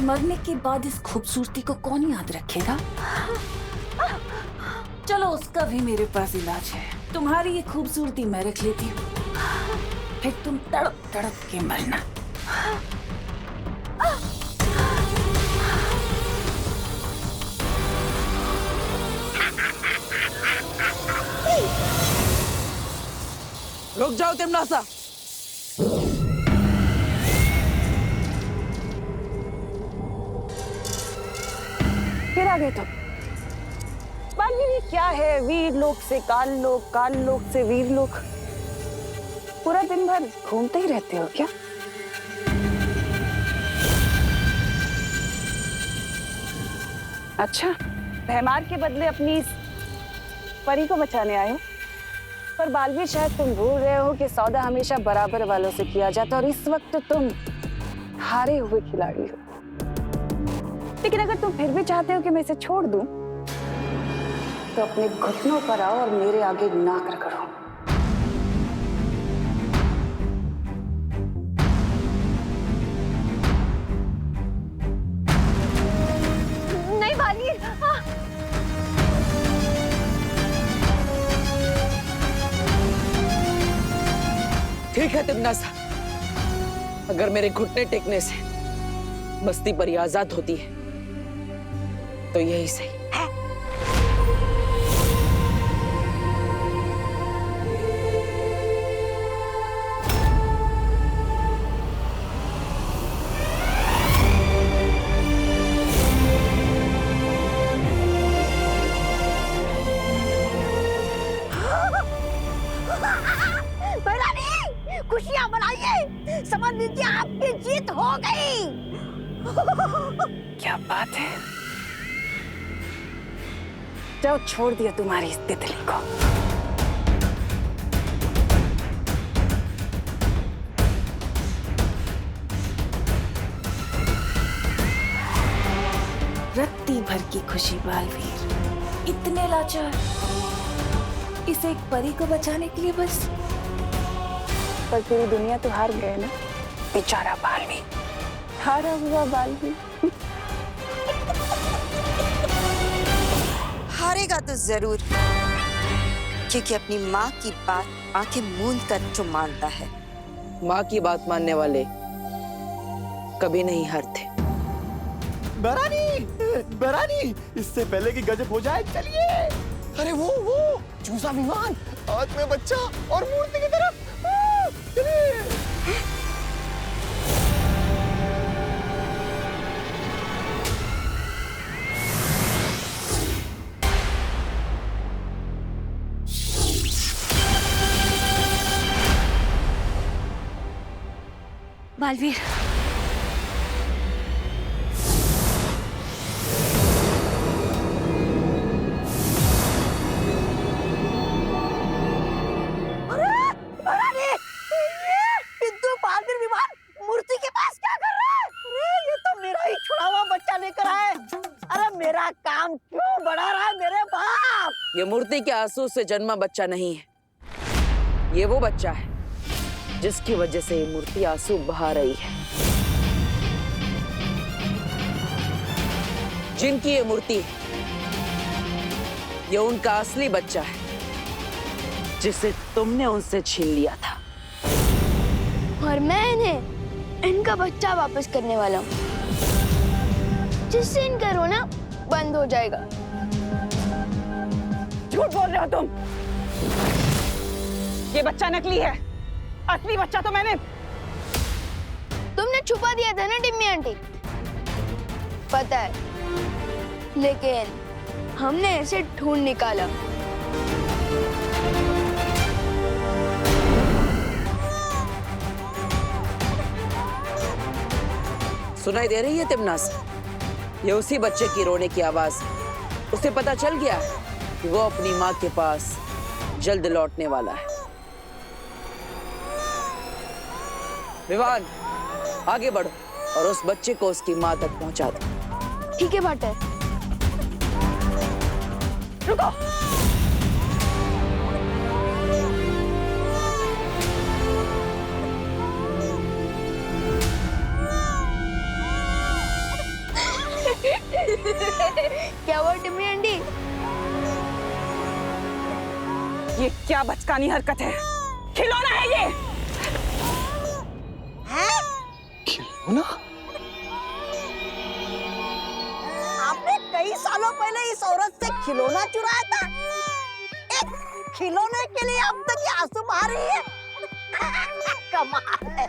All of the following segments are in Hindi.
मरने के बाद इस खूबसूरती को कौन याद रखेगा? चलो उसका भी मेरे पास इलाज है। तुम्हारी ये खूबसूरती मैं रख लेती हूँ, फिर तुम तड़प तड़प के मरना। रुक जाओ तिमनासा। फिर आ गए तुम। बालवीर क्या है? वीर लोक से काल लोक, काल लोक से वीर लोक। पूरा दिन भर घूमते ही रहते हो क्या? अच्छा, भैमार के बदले अपनी इस परी को बचाने आए हो। पर बालवीर, शायद तुम भूल रहे हो कि सौदा हमेशा बराबर वालों से किया जाता है और इस वक्त तुम हारे हुए खिलाड़ी हो। लेकिन अगर तुम फिर भी चाहते हो कि मैं इसे छोड़ दूं, तो अपने घुटनों पर आओ और मेरे आगे नाक रगड़ो। नहीं बालवीर, ठीक है तिमनासा, अगर मेरे घुटने टेकने से मस्ती परी आजाद होती है तो यही सही है। खुशियां मनाइए, समझ लीजिए आपकी जीत हो गई। क्या बात है? जाओ, छोड़ दिया तुम्हारी इस तितली को। रत्ती भर की खुशी बालवीर, इतने लाचार, इसे एक परी को बचाने के लिए बस। पर पूरी दुनिया तो हार गए ना, बेचारा बालवीर, हारा हुआ बालवीर। हारेगा तो जरूर, क्योंकि अपनी माँ की बात आंखें मूंद कर जो मानता है। माँ की बात मानने वाले कभी नहीं हारते। बरानी, बरानी, इससे पहले कि गजब हो जाए चलिए। अरे वो चूसा विमान, हाथ में बच्चा और मूर्ति की तरफ चलिए। बालवीर, किंतु बालवीर विमान मूर्ति के पास क्या कर रहा है? अरे ये तो मेरा ही छुड़ा हुआ बच्चा लेकर आए। अरे मेरा काम क्यों बढ़ा रहा है मेरे बाप? ये मूर्ति के आंसू से जन्मा बच्चा नहीं है, ये वो बच्चा है जिसकी वजह से ये मूर्ति आंसू बहा रही है। जिनकी ये मूर्ति है, ये उनका असली बच्चा है जिसे तुमने उनसे छीन लिया था। और मैं इन्हें इनका बच्चा वापस करने वाला हूँ, जिससे इनका रोना बंद हो जाएगा। झूठ बोल रहे हो तुम। ये बच्चा नकली है, असली बच्चा तो मैंने। तुमने छुपा दिया था ना टिम्मी आंटी, पता है, लेकिन हमने इसे ढूंढ निकाला। सुनाई दे रही है तिमनासा? ये उसी बच्चे की रोने की आवाज है। उसे पता चल गया है कि वो अपनी माँ के पास जल्द लौटने वाला है। विवान, आगे बढ़ो और उस बच्चे को उसकी माँ तक पहुंचा दो। ठीक है भाटर। रुको। क्या हुआ टिम्मी आंटी? ये क्या बचकानी हरकत है? खिलौना है ये। खिलौना? आपने कई सालों पहले इस औरत से खिलौना चुराया था। एक खिलौने के लिए अब तक ये आंसू बहा रही है। कमाल है।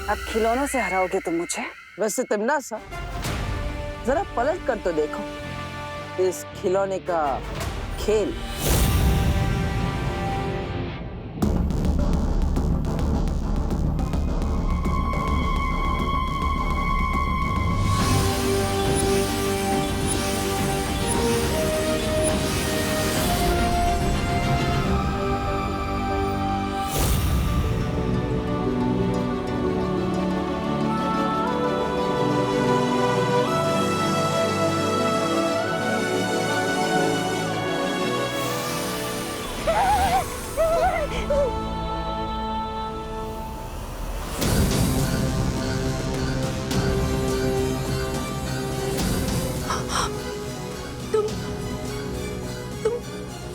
अब खिलौनों से हराओगे तुम मुझे? वैसे तमन्नासा, जरा पलट कर तो देखो इस खिलौने का खेल।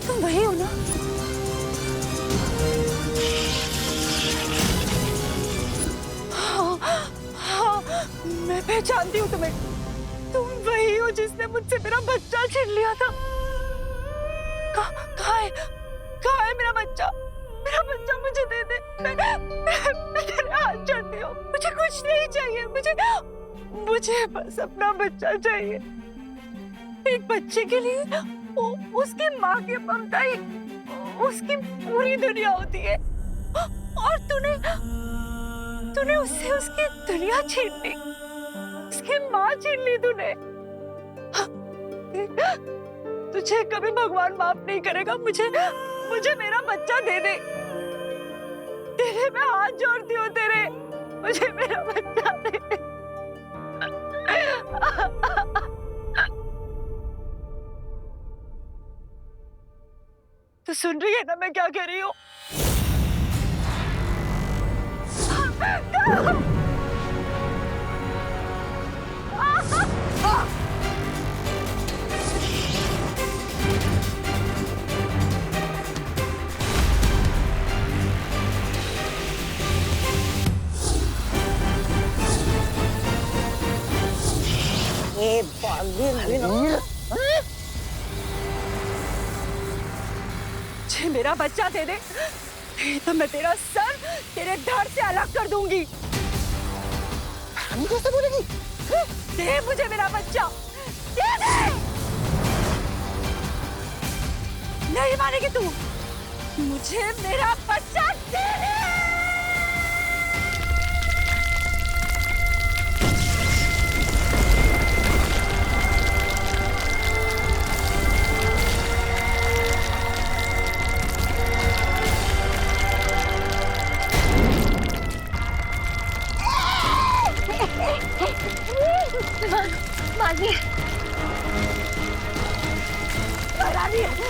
तुम वही हो ना? हाँ, मैं पहचानती हूँ तुम्हें। तुम वही हो जिसने मुझसे मेरा बच्चा छीन लिया था। कहाँ है मेरा बच्चा? मेरा बच्चा मुझे दे दे। मैं तेरे हाथ जोड़ती हूँ। मुझे कुछ नहीं चाहिए। मुझे बस अपना बच्चा चाहिए। एक बच्चे के लिए उसकी माँ की ममता ही उसकी पूरी दुनिया होती है। और तूने उससे उसकी दुनिया छीन ली। उसकी माँ छीन ली तूने। तुझे कभी भगवान माफ नहीं करेगा। मुझे मेरा बच्चा दे दे। तेरे मैं हाथ जोड़ती हूँ तेरे। मुझे मेरा बच्चा दे दे। तो सुन रही है ना मैं क्या कह रही हूँ? ये बालवीर मुझे मेरा बच्चा दे दे। नहीं तो मैं तेरा सर तेरे धड़ से अलग कर दूंगी। हम कैसे बोलेगी? दे मुझे मेरा बच्चा। दे दे। नहीं मानेगी तू। मुझे मेरा बच्चा दे दे।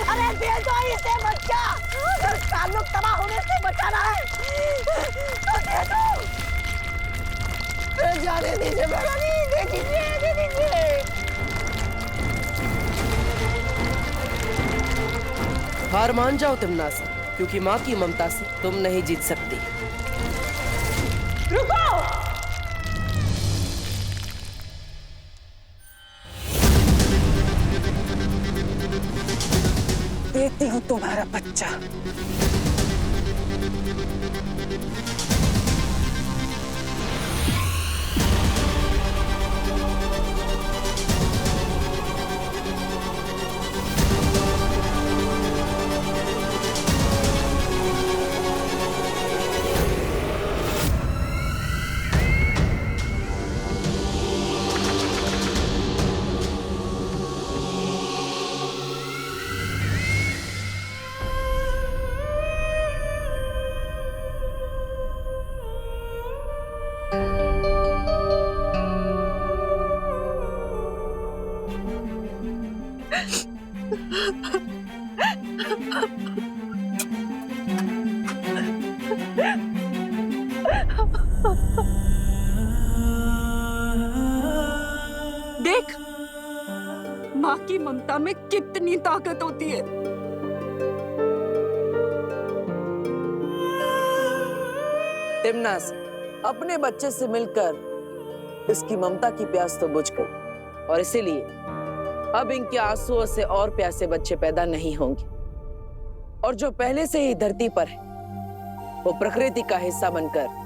अरे दे दो इसे बच्चा। अगर ताल्लुक तबाह होने से बचाना है तो दे दो। जाने दीजिए महारानी। दे दीजिए। हार मान जाओ तमन्नासा, क्योंकि माँ की ममता से तुम नहीं जीत सकती। रुको। देती हूँ तुम्हारा बच्चा। देख, माँ की ममता में कितनी ताकत होती है। टिमनास, अपने बच्चे से मिलकर इसकी ममता की प्यास तो बुझ गई और इसीलिए अब इनके आंसुओं से और प्यासे बच्चे पैदा नहीं होंगे और जो पहले से ही धरती पर है वो प्रकृति का हिस्सा बनकर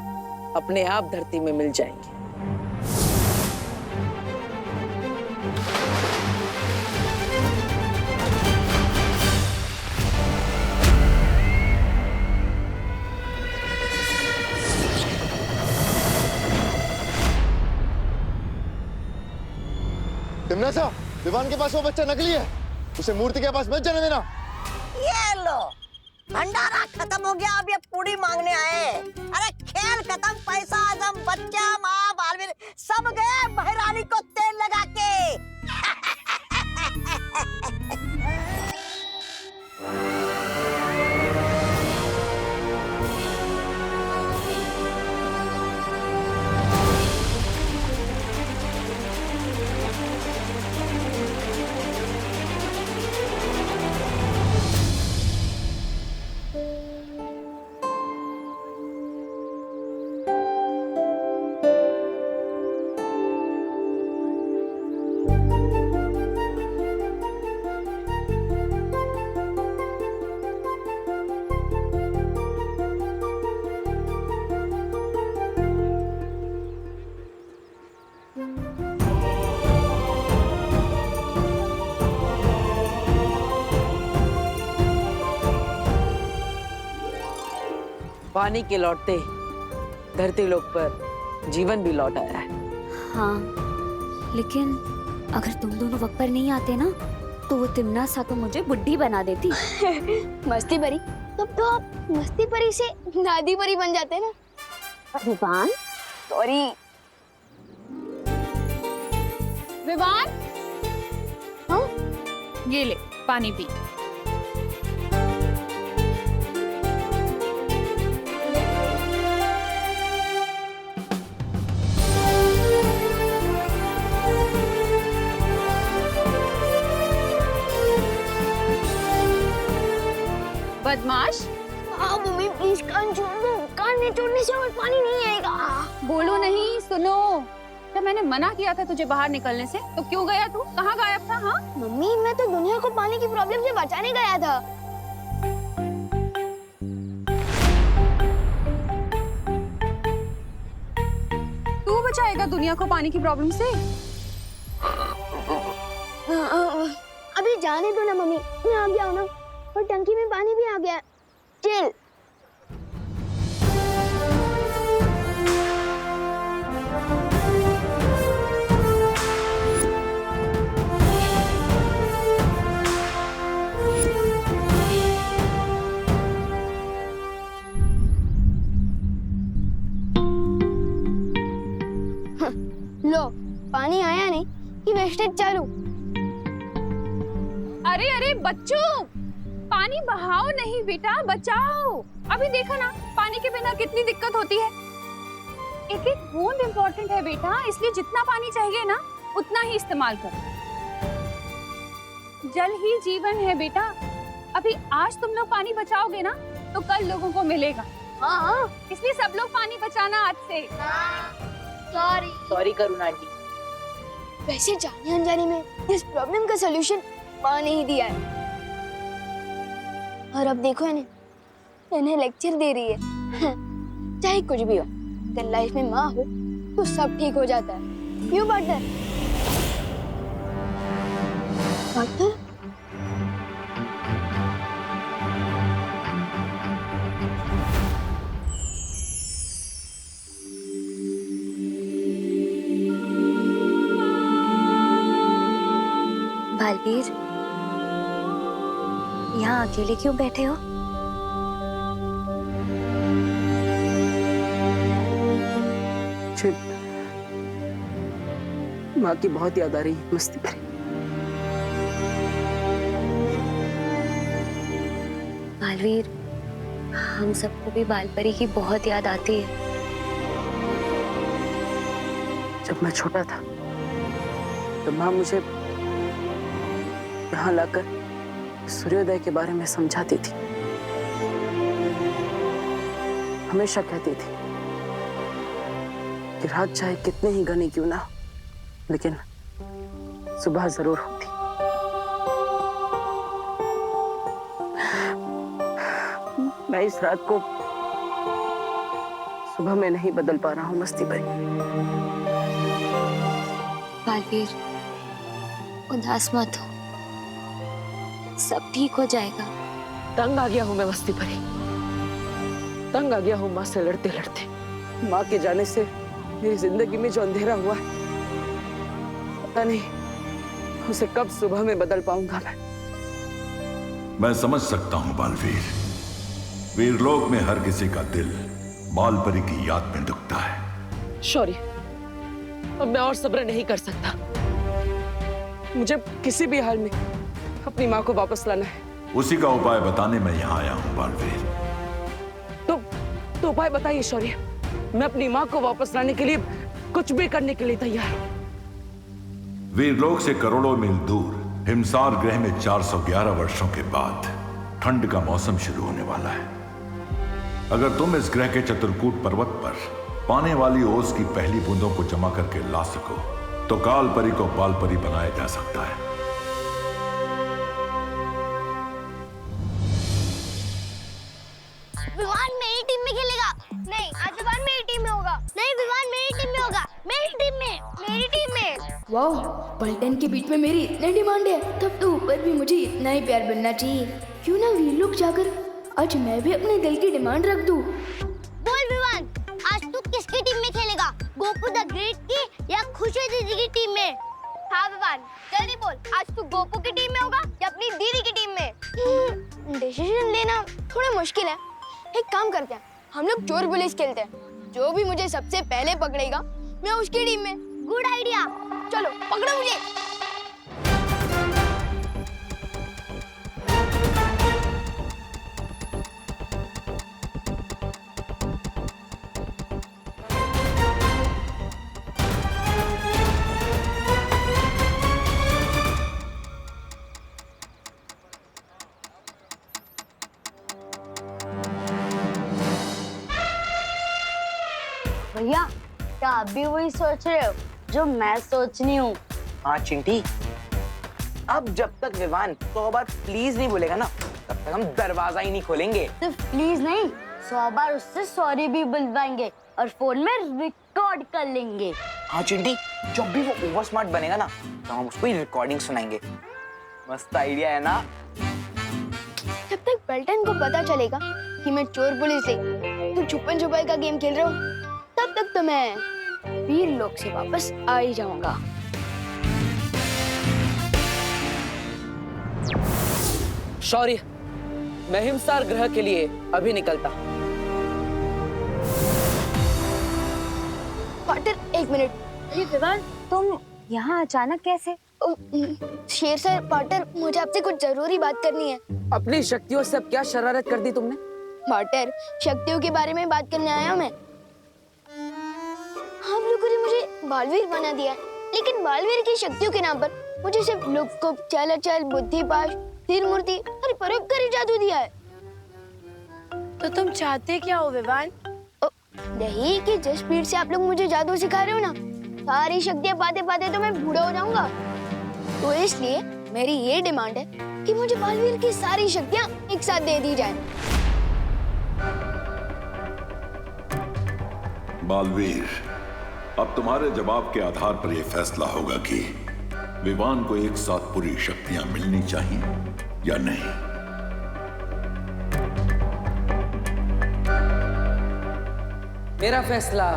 अपने आप धरती में मिल जाएंगे। टिमनासा, विवान के पास वो बच्चा नकली है, उसे मूर्ति के पास मत जाने देना। ये लो, भंडारा खत्म हो गया, अब ये पूरी मांगने आए। अरे खेल खत्म, पैसा आजम, बच्चा, माँ, बालवीर सब गए बहरानी को तेल लगा के। पानी के लौटते ही धरती लोक पर जीवन भी लौट आया है। हाँ, लेकिन अगर तुम दोनों वक्त पर नहीं आते ना तो वो तिमनासा तो मुझे बुड्ढी बना देती। मस्ती परी, तब तो आप मस्ती परी से दादी परी बन जाते ना। विवान, सॉरी। विवान, हाँ? ये ले पानी पी। बदमाश, मम्मी प्लीज कान छोड़ दो, कान नहीं छोड़ने से और पानी नहीं आएगा। बोलो नहीं, सुनो। जब मैंने मना किया था तुझे बाहर निकलने से तो क्यों गया तू? कहाँ गायब था? हाँ मम्मी, मैं तो दुनिया को पानी की प्रॉब्लम से बचाने गया था। तू बचाएगा दुनिया को पानी की प्रॉब्लम से? अभी जाने दो ना मम्मी, मैं आ गया हूँ ना, और टंकी में पानी भी आ गया। चिल। लो, पानी आया नहीं कि वेस्टेज चालू। अरे अरे बच्चों, पानी बहाओ नहीं बेटा, बचाओ। अभी देखा ना पानी के बिना कितनी दिक्कत होती है। एक एक बूंद इम्पोर्टेंट है बेटा, इसलिए जितना पानी चाहिए ना उतना ही इस्तेमाल करो। जल ही जीवन है बेटा। अभी आज तुम लोग पानी बचाओगे ना तो कल लोगों को मिलेगा। हाँ, इसलिए सब लोग पानी बचाना आज से। सॉरी। सॉरी करुणा आंटी। वैसे जाने अनजाने में इस प्रॉब्लम का सलूशन माँ ने ही दिया है, और अब देखो इन्हें लेक्चर दे रही है। चाहे कुछ भी हो, अगर लाइफ में माँ हो तो सब ठीक हो जाता है। क्यों पार्टनर? पार्टनर? बालवीर, यहाँ अकेले क्यों बैठे हो? माँ की बहुत याद आ रही है मस्ती परी। बालवीर, हम सबको भी बालपरी की बहुत याद आती है। जब मैं छोटा था तो माँ मुझे यहाँ लाकर सूर्योदय के बारे में समझाती थी। हमेशा कहती थी कि रात चाहे कितने ही घनी क्यों ना हो, लेकिन सुबह जरूर होती। मैं इस रात को सुबह में नहीं बदल पा रहा हूँ मस्ती भाई। बालवीर, उदास मत हो, सब ठीक हो जाएगा। तंग आ गया हूँ मैं मस्ती भरी, तंग आ गया हूँ माँ से लड़ते लड़ते। माँ के जाने से मेरी जिंदगी में जो अंधेरा हुआ है, पता नहीं उसे कब सुबह में बदल पाऊंगा मैं समझ सकता हूँ बालवीर। वीरलोक में हर किसी का दिल बालपरी की याद में दुखता है। शौर्य, अब मैं और सब्र नहीं कर सकता। मुझे किसी भी हाल में अपनी माँ को वापस लाना है। उसी का उपाय बताने मैं यहाँ आया हूँ बालवीर। तो उपाय बताइए शौर्य। मैं अपनी माँ को वापस लाने के लिए कुछ भी करने के लिए तैयार हूँ। वीरलोक से करोड़ों मील दूर हिमसार ग्रह में 411 वर्षों के बाद ठंड का मौसम शुरू होने वाला है। अगर तुम इस ग्रह के चतुर्कूट पर्वत पर पाने वाली ओस की पहली बूंदों को जमा करके ला सको तो कालपरी को बालपरी बनाया जा सकता है। विवान मेरी टीम में खेलेगा। नहीं, आज विवान मेरी टीम में होगा। नहीं, विवान मेरी टीम में होगा। मेरी टीम में, मेरी टीम में। वाह, पलटन के बीच में मेरी इतनी डिमांड है, तब तो ऊपर भी मुझे इतना ही प्यार बनना चाहिए। क्यों ना वीरलोक जाकर आज मैं भी अपने दिल की डिमांड रख दूं। बोल विवान, आज तू किसकी टीम में खेलेगा? गोकू द ग्रेट की या खुशी दीदी की टीम में? हाँ विवान, जल्दी बोल, आज तू गोकू की टीम में होगा या अपनी दीदी की टीम में? डिसीजन लेना थोड़ा मुश्किल है। एक काम करते हैं, हम लोग चोर पुलिस खेलते हैं। जो भी मुझे सबसे पहले पकड़ेगा मैं उसकी टीम में। गुड आइडिया, चलो पकड़ो मुझे। भैया, क्या आप भी वही सोच रहे हो जो मैं सोच रही हूँ? हाँ चिंटी, अब जब तक विवान 100 बार प्लीज नहीं बोलेगा ना, तब तक हम दरवाजा ही नहीं खोलेंगे। सिर्फ प्लीज नहीं, 100 बार उससे सॉरी भी बुलवाएंगे और फोन में रिकॉर्ड कर लेंगे। हाँ चिंटी, जब भी वो ओवर स्मार्ट बनेगा ना, तो हम उसको रिकॉर्डिंग सुनाएंगे। मस्त आइडिया है ना? जब तक पलटन को पता चलेगा कि मैं चोर पुलिस से तुम छुपन छुपाई का गेम खेल रहे हो, तब तक तो मैं वीरलोक से वापस आ ही जाऊंगा। शौर्य, मैं हिमसार ग्रह के लिए अभी निकलता। पार्टनर, एक मिनट। अरे विवान, तुम यहाँ अचानक कैसे? शेर सर, पार्टनर, मुझे आपसे कुछ जरूरी बात करनी है। अपनी शक्तियों से अब क्या शरारत कर दी तुमने? पार्टनर, शक्तियों के बारे में बात करने आया हूँ मैं। आप लोगों ने मुझे बालवीर बना दिया है, लेकिन बालवीर की शक्तियों के नाम पर मुझे सिर्फ लोककुप, चालाचाल, बुद्धिपाश, तीर मूर्ति और परोपकारी जादू दिया है। तो तुम चाहते क्या हो विवान? यही कि जिस स्पीड से आप लोग मुझे जादू सिखा रहे हो ना, सारी शक्तियाँ पाते पाते तो मैं बूढ़ा हो जाऊंगा। तो इसलिए मेरी ये डिमांड है कि मुझे बालवीर की सारी शक्तियाँ एक साथ दे दी जाए। बालवीर, अब तुम्हारे जवाब के आधार पर यह फैसला होगा कि विवान को एक साथ पूरी शक्तियां मिलनी चाहिए या नहीं। मेरा फैसला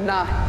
ना है।